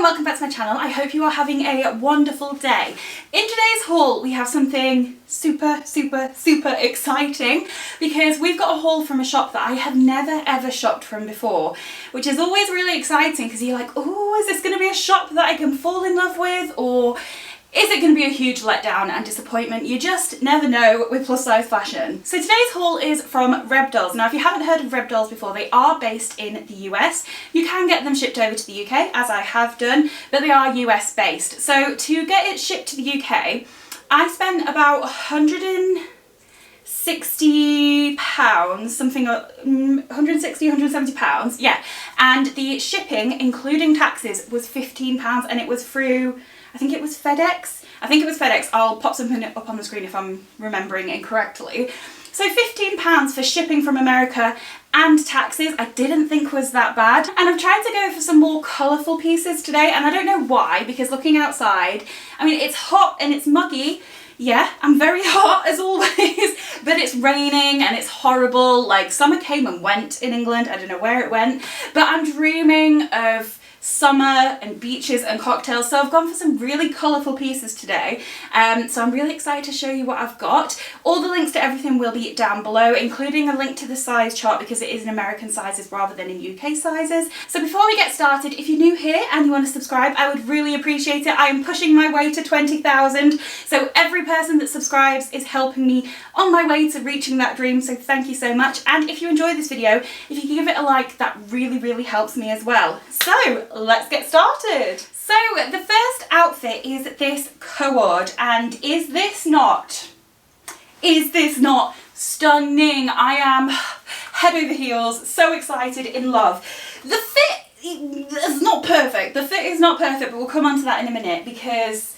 welcome back to my channel. I hope you are having a wonderful day. In today's haul we have something super exciting because we've got a haul from a shop that I have never ever shopped from before, which is always really exciting because you're like, oh, is this going to be a shop that I can fall in love with, or is it going to be a huge letdown and disappointment? You just never know with plus size fashion. So today's haul is from Rebdolls. Now if you haven't heard of Rebdolls before, they are based in the US. You can get them shipped over to the UK, as I have done, but they are US based. So to get it shipped to the UK, I spent about £160, something, 160, 170 pounds, yeah. And the shipping, including taxes, was £15, and it was through, I think it was FedEx. I'll pop something up on the screen if I'm remembering incorrectly. So £15 for shipping from America and taxes, I didn't think was that bad. And I've tried to go for some more colourful pieces today, and I don't know why, because looking outside, I mean, it's hot and it's muggy. Yeah, I'm very hot as always, but it's raining and it's horrible. Like, summer came and went in England. I don't know where it went, but I'm dreaming of summer and beaches and cocktails, so I've gone for some really colourful pieces today. So I'm really excited to show you what I've got. All the links to everything will be down below, including a link to the size chart because it is in American sizes rather than in UK sizes. So before we get started, if you're new here and you want to subscribe, I would really appreciate it. I am pushing my way to 20,000, so every person that subscribes is helping me on my way to reaching that dream, so thank you so much. And if you enjoy this video, if you can give it a like, that really helps me as well. So let's get started. So the first outfit is this cord, and is this not stunning? I am head over heels, so excited, in love. The fit is not perfect. The fit is not perfect, but we'll come on to that in a minute because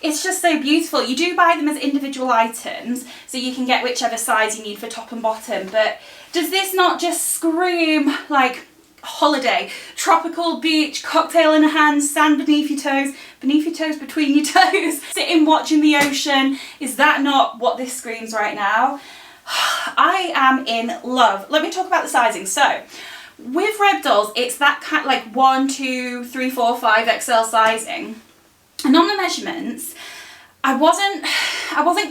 it's just so beautiful. You do buy them as individual items, so you can get whichever size you need for top and bottom, but does this not just scream like holiday, tropical beach, cocktail in a hand, sand beneath your toes, between your toes, sitting watching the ocean? Is that not what this screams right now? I am in love. Let me talk about the sizing. So with Rebdolls, it's that kind, like 1, 2, 3, 4, 5 XL sizing, and on the measurements I wasn't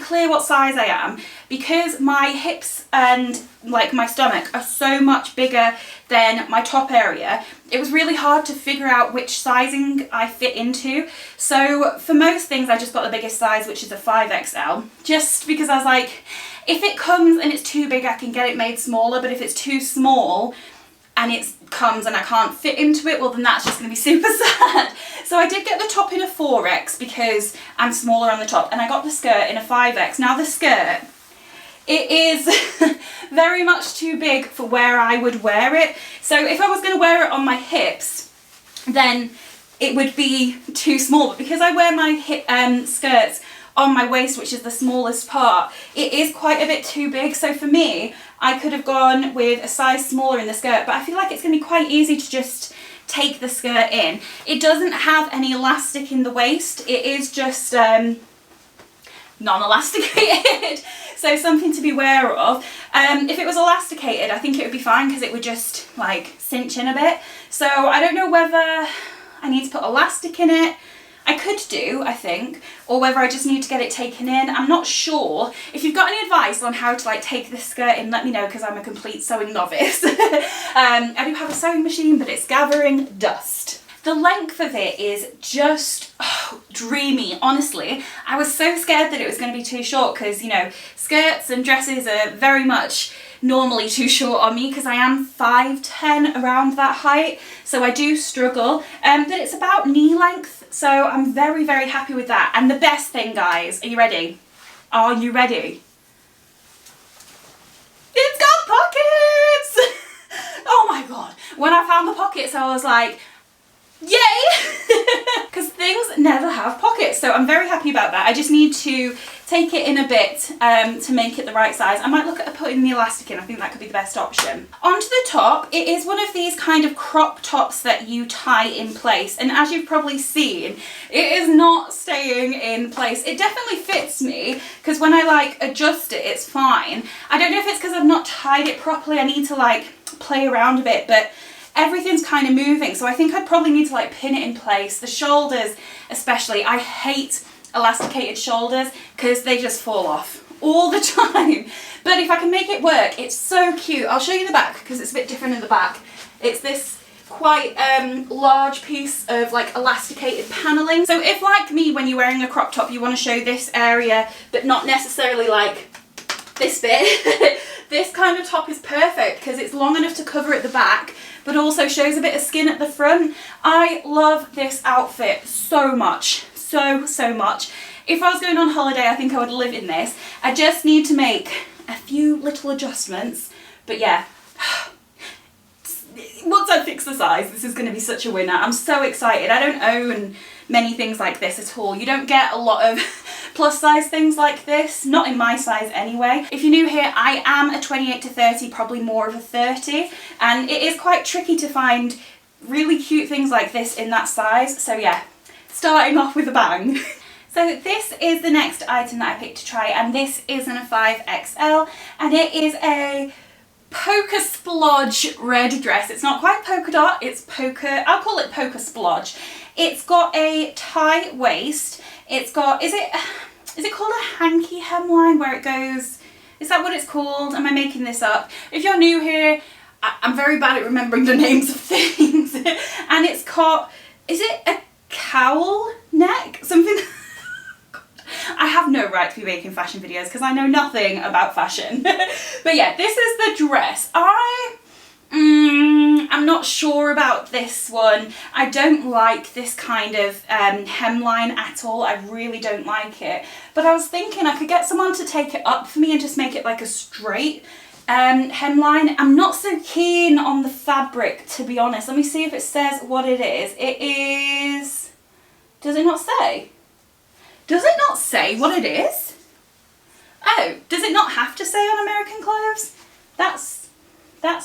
clear what size I am because my hips and like my stomach are so much bigger than my top area. It was really hard to figure out which sizing I fit into. So for most things I just got the biggest size, which is a 5XL, just because I was like, if it comes and it's too big I can get it made smaller, but if it's too small and it comes and I can't fit into it, well then that's just going to be super sad. So I did get the top in a 4X because I'm smaller on the top, and I got the skirt in a 5X. Now the skirt, it is very much too big for where I would wear it. So if I was going to wear it on my hips, then it would be too small. But because I wear my skirts on my waist, which is the smallest part, it is quite a bit too big. So for me, I could have gone with a size smaller in the skirt, but I feel like it's going to be quite easy to just take the skirt in. It doesn't have any elastic in the waist. It is just non-elasticated, so something to be aware of. If it was elasticated, I think it would be fine because it would just like cinch in a bit. So I don't know whether I need to put elastic in it. I could do, I think, or whether I just need to get it taken in. I'm not sure. If you've got any advice on how to like take this skirt in, let me know because I'm a complete sewing novice. I do have a sewing machine, but it's gathering dust. The length of it is just dreamy, honestly. I was so scared that it was going to be too short because, you know, skirts and dresses are very much normally too short on me because I am 5'10", around that height, so I do struggle. But it's about knee length, so I'm very happy with that. And the best thing, guys, are you ready? Are you ready? It's got pockets! Oh my god. When I found the pockets, I was like, yay! Because things never have pockets, so I'm very happy about that. I just need to take it in a bit to make it the right size. I might look at putting the elastic in. I think that could be the best option. Onto the top, it is one of these kind of crop tops that you tie in place, and as you've probably seen, it is not staying in place. It definitely fits me because when I like adjust it, it's fine. I don't know if it's because I've not tied it properly. I need to like play around a bit, but everything's kind of moving. So I think I'd probably need to like pin it in place. The shoulders especially, I hate elasticated shoulders because they just fall off all the time. But if I can make it work, it's so cute. I'll show you the back because it's a bit different in the back. It's this quite large piece of like elasticated paneling. So if like me, when you're wearing a crop top, you want to show this area but not necessarily like this bit, this kind of top is perfect because it's long enough to cover at the back but also shows a bit of skin at the front. I love this outfit so much, so much. If I was going on holiday, I think I would live in this. I just need to make a few little adjustments, but yeah, once I fix the size, this is going to be such a winner. I'm so excited. I don't own many things like this at all. You don't get a lot of plus size things like this, not in my size anyway. If you're new here, I am a 28 to 30, probably more of a 30, and it is quite tricky to find really cute things like this in that size. So yeah, starting off with a bang. So this is the next item that I picked to try, and this is in a 5XL, and it is a polka splodge red dress. It's not quite polka dot, it's polka, I'll call it polka splodge. It's got a tie waist. It's got, is it called a hanky hemline where it goes, is that what it's called? Am I making this up? If you're new here, I'm very bad at remembering the names of things. And it's got, is it a cowl neck? Something. I have no right to be making fashion videos because I know nothing about fashion. But yeah, this is the dress. I'm not sure about this one. I don't like this kind of hemline at all. I really don't like it. But I was thinking I could get someone to take it up for me and just make it like a straight hemline. I'm not so keen on the fabric, to be honest. Let me see if it says what it is. It is... Does it not say? Does it not say what it is? Oh, does it not have to say on American Clothes? That's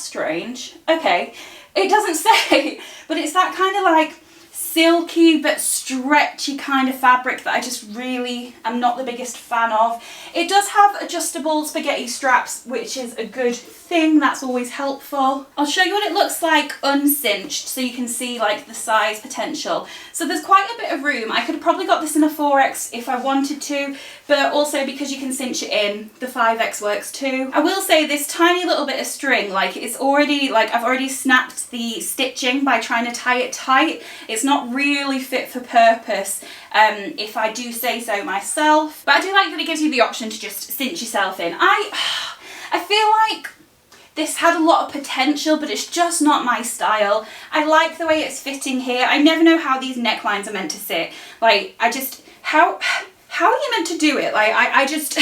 strange. Okay, it doesn't say, but it's that kind of like silky but stretchy kind of fabric that I just really am not the biggest fan of. It does have adjustable spaghetti straps, which is a good thing. That's always helpful. I'll show you what it looks like uncinched so you can see like the size potential. So there's quite a bit of room. I could have probably got this in a 4X if I wanted to, but also because you can cinch it in, the 5X works too. I will say this tiny little bit of string, like it's already, like I've already snapped the stitching by trying to tie it tight. It's not really fit for purpose if I do say so myself, but I do like that it gives you the option to just cinch yourself in. I feel like this had a lot of potential, but it's just not my style. I like the way it's fitting here. I never know how these necklines are meant to sit. Like, I just, how are you meant to do it? Like, I just,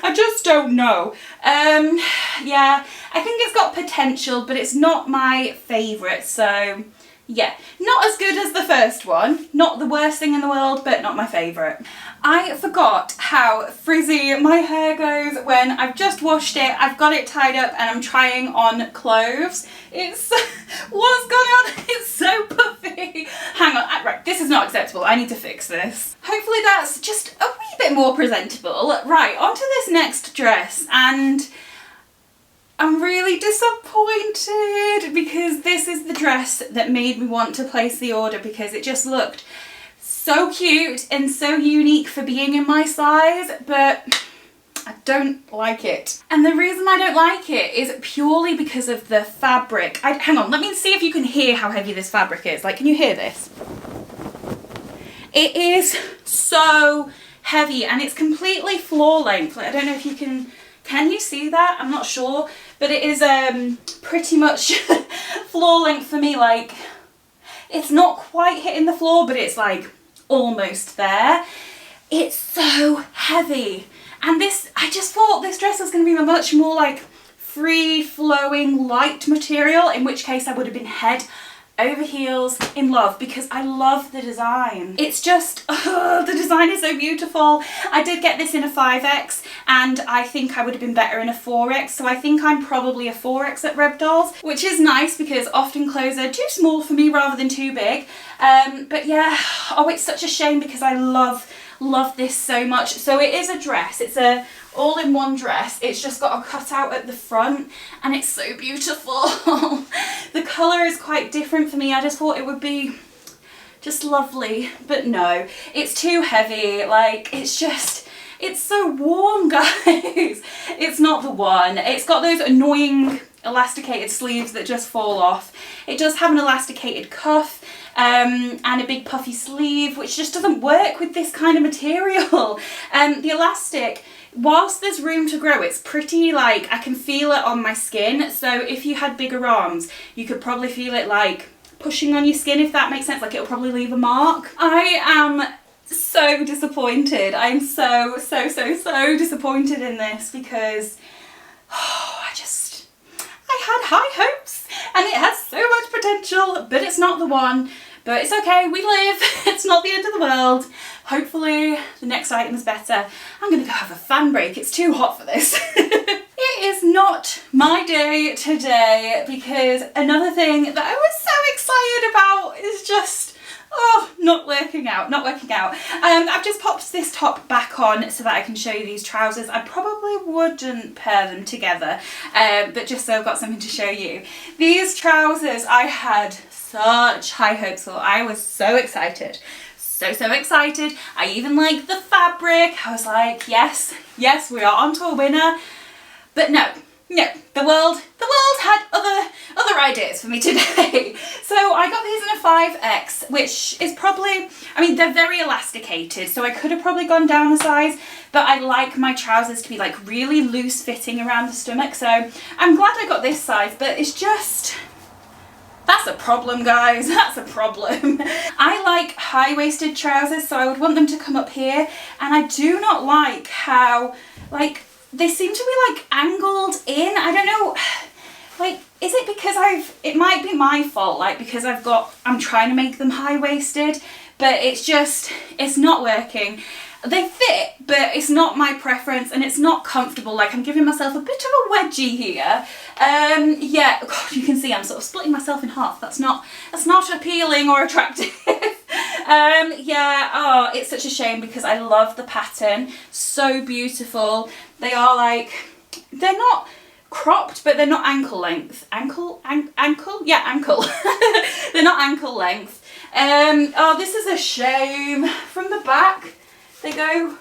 I just don't know. Yeah, I think it's got potential, but it's not my favourite, so yeah, not as good as the first one. Not the worst thing in the world, but not my favourite. I forgot how frizzy my hair goes when I've just washed it, I've got it tied up and I'm trying on clothes. It's, what's going on? It's so puffy. Hang on, right, this is not acceptable. I need to fix this. Hopefully that's just a wee bit more presentable. Right, on to this next dress, and I'm really disappointed because this is the dress that made me want to place the order because it just looked so cute and so unique for being in my size, but I don't like it. And the reason I don't like it is purely because of the fabric. Hang on, let me see if you can hear how heavy this fabric is. Like, can you hear this? It is so heavy and it's completely floor length. Like, I don't know if you can you see that? I'm not sure, but it is pretty much floor length for me. Like, it's not quite hitting the floor, but it's like almost there. It's so heavy, and this, I just thought this dress was going to be a much more like free flowing light material, in which case I would have been head over heels in love because I love the design. It's just, the design is so beautiful. I did get this in a 5X and I think I would have been better in a 4X, so I think I'm probably a 4X at Rebdolls, which is nice because often clothes are too small for me rather than too big. But yeah, oh, it's such a shame because I love this so much. So it is a dress. It's a, all in one dress. It's just got a cutout at the front and it's so beautiful. The colour is quite different for me. I just thought it would be just lovely, but no, it's too heavy. Like, it's just, it's so warm, guys. It's not the one. It's got those annoying elasticated sleeves that just fall off. It does have an elasticated cuff and a big puffy sleeve, which just doesn't work with this kind of material. The elastic, whilst there's room to grow, it's pretty, like, I can feel it on my skin. So if you had bigger arms, you could probably feel it like pushing on your skin, if that makes sense. Like, it'll probably leave a mark. I am so disappointed. I'm so disappointed in this because I had high hopes and it has so much potential, but it's not the one. But it's okay, we live. It's not the end of the world. Hopefully the next item is better. I'm gonna go have a fan break. It's too hot for this. It is not my day today because another thing that I was so excited about is just, oh, not working out. I've just popped this top back on so that I can show you these trousers. I probably wouldn't pair them together, but just so I've got something to show you. These trousers I had such high hopes for. I was so excited. So excited. I even liked the fabric. I was like, yes, we are onto a winner. But no, the world had other ideas for me today. So I got these in a 5X, which is probably, I mean, they're very elasticated, so I could have probably gone down a size, but I like my trousers to be like really loose fitting around the stomach, so I'm glad I got this size, but it's just, that's a problem, guys. That's a problem. I like high-waisted trousers, so I would want them to come up here, and I do not like how, like, they seem to be like angled in. I don't know, like, is it because it might be my fault, like, because I'm trying to make them high-waisted, but it's not working. They fit, but it's not my preference and it's not comfortable. Like, I'm giving myself a bit of a wedgie here. Yeah, God, you can see I'm sort of splitting myself in half. That's not appealing or attractive. Yeah, oh, it's such a shame because I love the pattern. So beautiful. They are like, they're not cropped, but they're not ankle length. Ankle? Yeah, ankle. They're not ankle length. Oh, this is a shame. From the back, they go,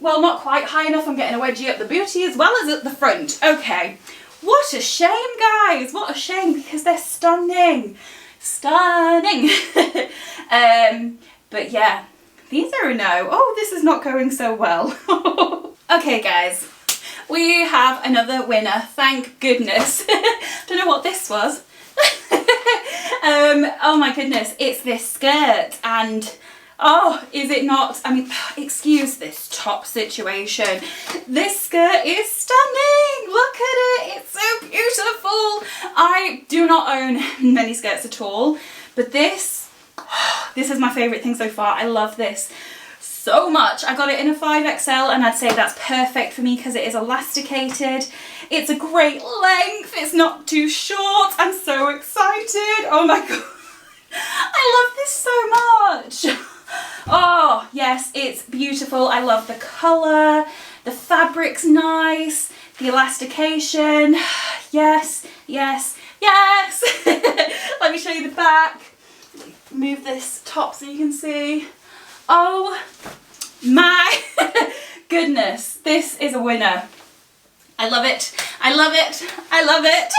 well, not quite high enough. I'm getting a wedgie up the booty as well as at the front. Okay. What a shame, guys. What a shame, because they're stunning. Stunning. But yeah, these are a no. Oh, this is not going so well. Okay, guys. We have another winner, thank goodness. Don't know what this was. Oh my goodness, it's this skirt, and oh, is it not? I mean, excuse this top situation. This skirt is stunning. Look at it. It's so beautiful. I do not own many skirts at all, but this is my favourite thing so far. I love this so much. I got it in a 5XL and I'd say that's perfect for me because it is elasticated. It's a great length. It's not too short. I'm so excited. Oh my God. I love this so much. Oh yes, it's beautiful. I love the colour. The fabric's nice. The elastication. Yes, yes, yes. Let me show you the back. Move this top so you can see. Oh my goodness, this is a winner. I love it. I love it. I love it.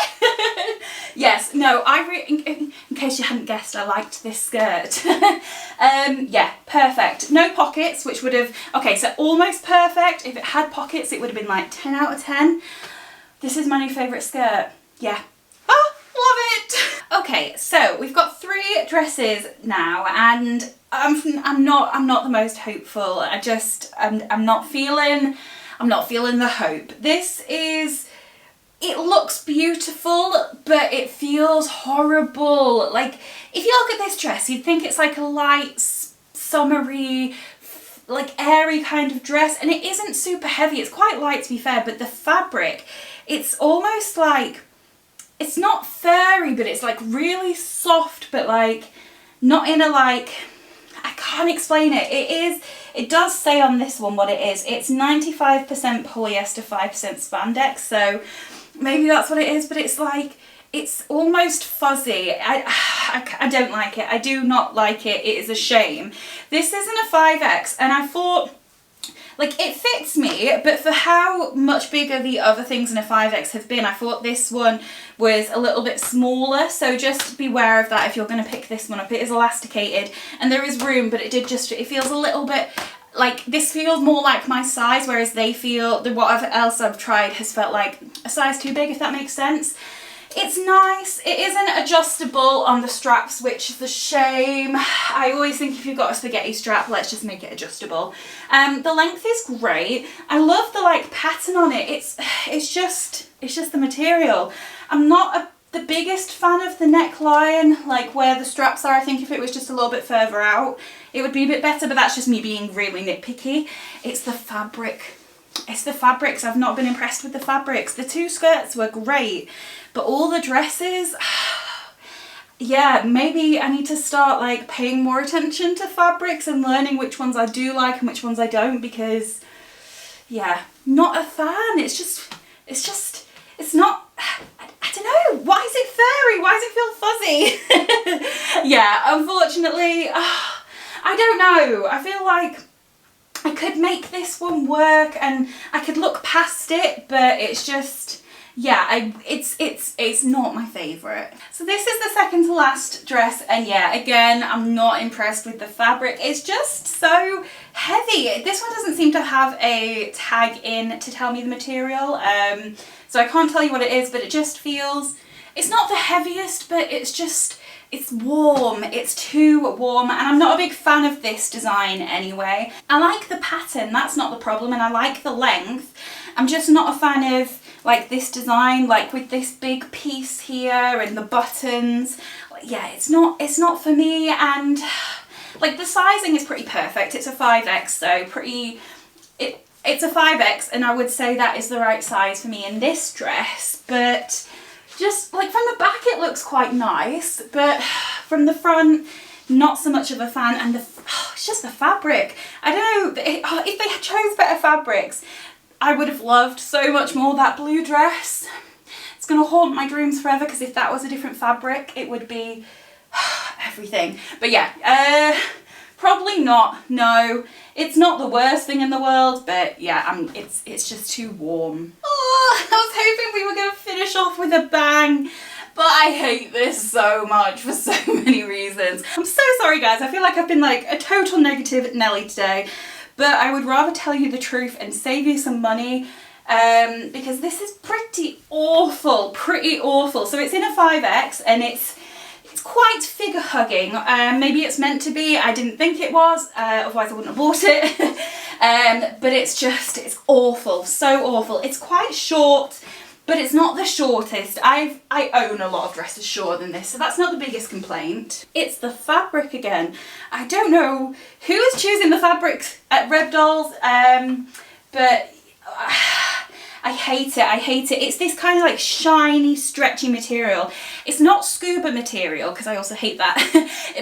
Yes, no, in case you hadn't guessed, I liked this skirt. Yeah, perfect. No pockets, which would have, okay, so almost perfect. If it had pockets, it would have been like 10 out of 10. This is my new favourite skirt. Yeah. Oh, love it. Okay, so we've got 3 dresses now, and I'm not the most hopeful. I'm not feeling the hope. This is, it looks beautiful, but it feels horrible. Like, if you look at this dress, you'd think it's like a light, summery, like airy kind of dress, and it isn't super heavy. It's quite light, to be fair, but the fabric, it's almost like, it's not furry, but it's like really soft, but like not in a like, can't explain it. It does say on this one what it is. It's 95% polyester, 5% spandex, so maybe that's what it is, but it's like, it's almost fuzzy. I don't like it. I do not like it. It is a shame. This isn't a 5X, and I thought, like, it fits me, but for how much bigger the other things in a 5X have been, I thought this one was a little bit smaller, so just beware of that if you're going to pick this one up. It is elasticated, and there is room, but it feels a little bit, like, this feels more like my size, whereas they feel, whatever else I've tried has felt like a size too big, if that makes sense. It's nice. It isn't adjustable on the straps, which is a shame. I always think if you've got a spaghetti strap, let's just make it adjustable. The length is great. I love the like pattern on it. It's just the material. I'm not the biggest fan of the neckline, like where the straps are. I think if it was just a little bit further out, it would be a bit better, but that's just me being really nitpicky. It's the fabric. It's the fabrics. I've not been impressed with the fabrics. The two skirts were great, but all the dresses, yeah, maybe I need to start like paying more attention to fabrics and learning which ones I do like and which ones I don't, because yeah, not a fan. It's not, I don't know, why is it furry? Why does it feel fuzzy? Yeah, unfortunately, I don't know. I feel like I could make this one work and I could look past it, but it's just, yeah, it's not my favourite. So this is the second to last dress, and yeah, again, I'm not impressed with the fabric. It's just so heavy. This one doesn't seem to have a tag in to tell me the material, so I can't tell you what it is, but it just feels, it's not the heaviest, but it's warm. It's too warm, and I'm not a big fan of this design anyway. I like the pattern, that's not the problem, and I like the length. I'm just not a fan of like this design, like with this big piece here and the buttons. Yeah, it's not for me, and like the sizing is pretty perfect. It's a 5X, so it's a 5X, and I would say that is the right size for me in this dress, but just like from the back it looks quite nice, but from the front not so much of a fan, and it's just the fabric. I don't know, if they chose better fabrics, I would have loved so much more that blue dress. It's gonna haunt my dreams forever, because if that was a different fabric it would be everything. But yeah, probably not, no. It's not the worst thing in the world, but yeah, it's just too warm. Oh, I was hoping we were going to finish off with a bang, but I hate this so much for so many reasons. I'm so sorry guys, I feel like I've been like a total negative Nelly today, but I would rather tell you the truth and save you some money, because this is pretty awful, So it's in a 5X, and it's quite figure hugging. Maybe it's meant to be. I didn't think it was, otherwise I wouldn't have bought it. But it's awful, so awful. It's quite short, but it's not the shortest. I own a lot of dresses shorter than this, so that's not the biggest complaint. It's the fabric again. I don't know who is choosing the fabrics at Rebdolls, but I hate it. It's this kind of like shiny, stretchy material. It's not scuba material, because I also hate that,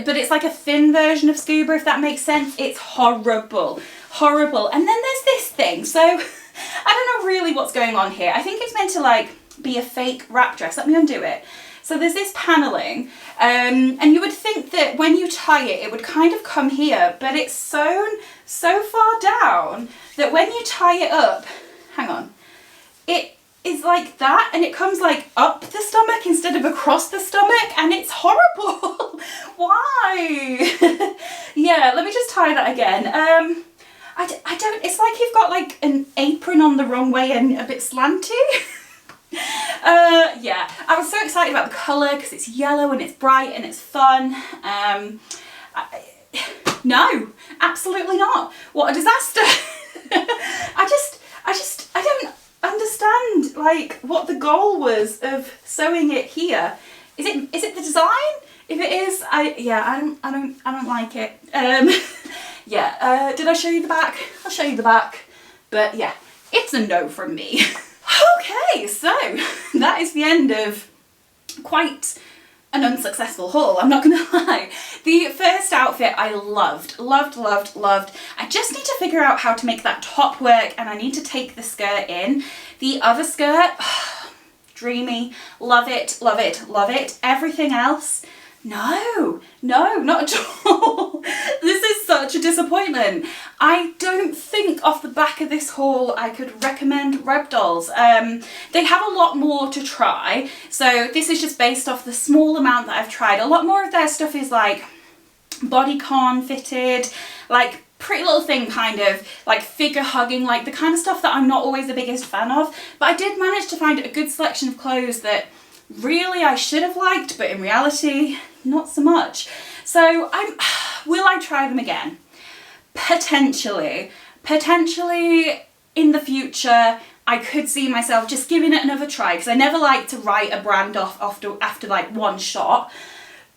but it's like a thin version of scuba, if that makes sense. It's horrible, horrible. And then there's this thing, so I don't know really what's going on here. I think it's meant to like be a fake wrap dress. Let me undo it. So there's this paneling, and you would think that when you tie it, it would kind of come here, but it's sewn so far down that when you tie it up, hang on, it is like that, and it comes like up the stomach instead of across the stomach, and it's horrible. Why? Yeah, let me just tie that again. I don't, it's like you've got like an apron on the wrong way and a bit slanty. Yeah, I was so excited about the colour because it's yellow and it's bright and it's fun. No, absolutely not. What a disaster. I don't understand like what the goal was of sewing it here. Is it the design? If it is, I don't like it. Yeah, did I show you the back? I'll show you the back. But yeah, it's a no from me. Okay, so that is the end of quite an unsuccessful haul, I'm not gonna lie. The first outfit I loved. I just need to figure out how to make that top work, and I need to take the skirt in. The other skirt, dreamy, love it. Everything else, no, not at all. This is such a disappointment. I don't think off the back of this haul I could recommend Rebdolls. They have a lot more to try, so this is just based off the small amount that I've tried. A lot more of their stuff is like bodycon fitted, like Pretty Little Thing kind of, like figure hugging, like the kind of stuff that I'm not always the biggest fan of, but I did manage to find a good selection of clothes that really I should have liked, but in reality, not so much. So will I try them again? Potentially in the future. I could see myself just giving it another try, because I never like to write a brand off after like one shot.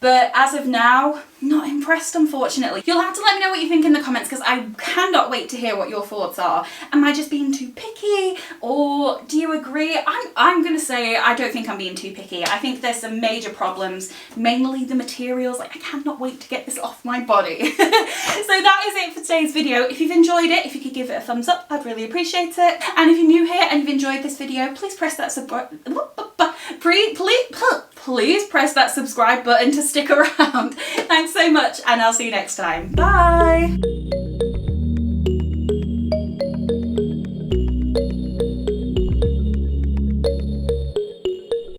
But as of now, not impressed, unfortunately. You'll have to let me know what you think in the comments, because I cannot wait to hear what your thoughts are. Am I just being too picky, or do you agree? I'm gonna say I don't think I'm being too picky. I think there's some major problems, mainly the materials. Like, I cannot wait to get this off my body. So that is it for today's video. If you've enjoyed it, if you could give it a thumbs up, I'd really appreciate it. And if you're new here and you've enjoyed this video, please press that please press that subscribe button to stick around. Thanks so much, and I'll see you next time. Bye!